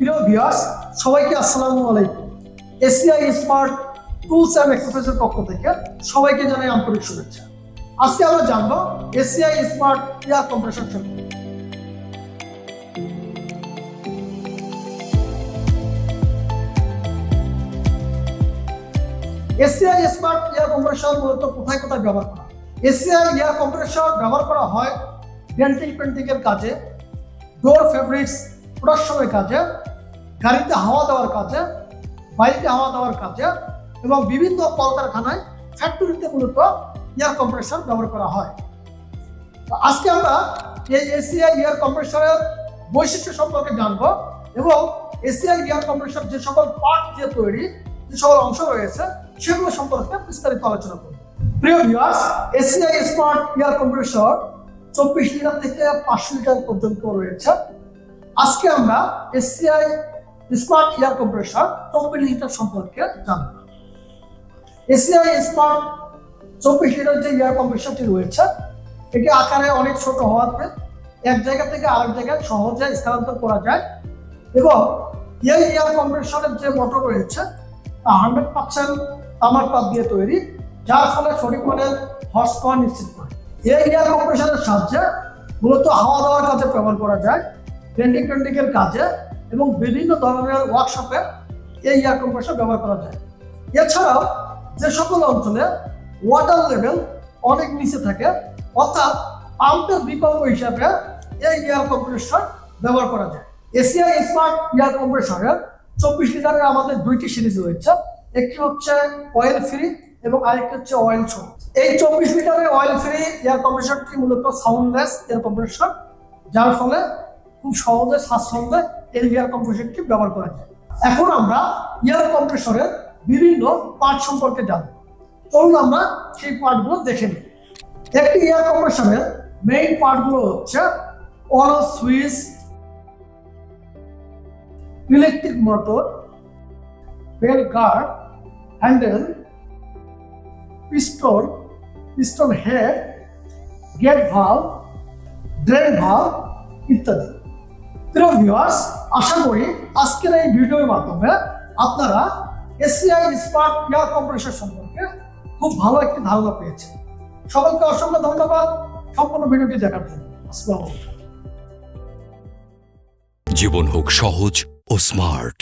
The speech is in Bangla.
প্রিয় ভিউয়ার্স, সবাইকে আসসালামু আলাইকুম। এসিআই স্মার্ট টুলস এন্ড এক্সারসাইজের পক্ষ থেকে সবাইকে জানাই আন্তরিক শুভেচ্ছা। আজকে আমরা জানবো এসিআই স্মার্ট এয়ার কম্প্রেসর সম্পর্কে। এসিআই স্মার্ট এয়ার কম্প্রেসর মূলত কোথায় কোথায় ব্যবহার করা হয়? এসিআই এয়ার কম্প্রেসর ব্যবহার করা হয় ডেন্টিং পেন্টিং এর কাজে, ডোর ফেব্রিক্স প্রোডাকশনের কাজে, গাড়িতে হাওয়া দেওয়ার কাজে, বাইকে হাওয়া দেওয়ার কাজে এবং বিভিন্ন কলকারখানায় ফ্যাক্টরিতে মূলত এয়ার কম্প্রেসর ব্যবহার করা হয়। আজকে আমরা এই এসিআই এয়ার কম্প্রেসরের বৈশিষ্ট্য সম্পর্কে জানবো এবং এসিআই এয়ার কম্প্রেসর যে সকল পার্ট দিয়ে তৈরি, যে সকল অংশ রয়েছে সেগুলো সম্পর্কে বিস্তারিত আলোচনা করব। প্রিয় viewers, ACI smart air compressor 24 litre থেকে 500 লিটার পর্যন্ত রয়েছে। আজকে আমরা ACI smart air compressor 24 litre সম্পর্কে জানব। এসিআই স্মার্ট 24 লিটার যে এয়ার কম্প্রেসরটি রয়েছে, এটি আকারে অনেক ছোট হওয়াতে এক জায়গা থেকে আরেক জায়গায় সহজে স্থানান্তর করা যায় এবং এই এয়ার কম্প্রেসরের যে মোটর রয়েছে তা 100% তামার পাত দিয়ে তৈরি, যার ফলে সঠিক মানের হর্স পাওয়ার নিশ্চিত করে। এই এয়ার কম্প্রেসরের সাহায্যে মূলত হাওয়া দেওয়ার কাজে ব্যবহার করা যায়, ডেন্টিং এর কাজে এবং বিভিন্ন ধরনের ওয়ার্কশপে এই এয়ার কম্প্রেসর ব্যবহার করা যায়। এছাড়াও যে সকল অঞ্চলে ওয়াটার লেভেল অনেক নিচে থাকে, অর্থাৎ পাম্পের বিকল্প হিসাবে এই এয়ার কম্প্রেসর ব্যবহার করা যায়। এসিআই স্মার্ট এয়ার কম্প্রেসরের 24 লিটারের আমাদের দুইটি সিরিজ রয়েছে, একটি হচ্ছে অয়েল ফ্রি এবং আরেকটি হচ্ছে অয়েল শো। এই 24 লিটারের অয়েল ফ্রি এয়ার কম্প্রেসরটি মূলত সাউন্ডলেস এয়ার কম্প্রেসর, যার ফলে খুব সহজে স্বাচ্ছন্দ্যে এই এয়ার কম্প্রেসরটি ব্যবহার করা যায়। এখন আমরা এয়ার কম্প্রেসরের বিভিন্ন পার্ট সম্পর্কে জানব। চলুন আমরা সেই পার্টগুলো দেখে নিই। একটি এয়ার কম্প্রেসরের মেইন পার্টগুলো হচ্ছে on switch, electric motor, bell guard, handle, piston head, gate valve, drain valve ইত্যাদি। প্রিয় ভিউয়ার্স, আশা করি আজকের এই ভিডিওর মাধ্যমে আপনারা এসিআই স্মার্ট এয়ার কম্প্রেসর সম্পর্কে খুব ভালো একটি ধারণা পেয়েছেন। সকলকে অসংখ্য ধন্যবাদ সম্পূর্ণ ভিডিওটি দেখার জন্য। আসসালামু আলাইকুম। জীবন হোক সহজ ও স্মার্ট।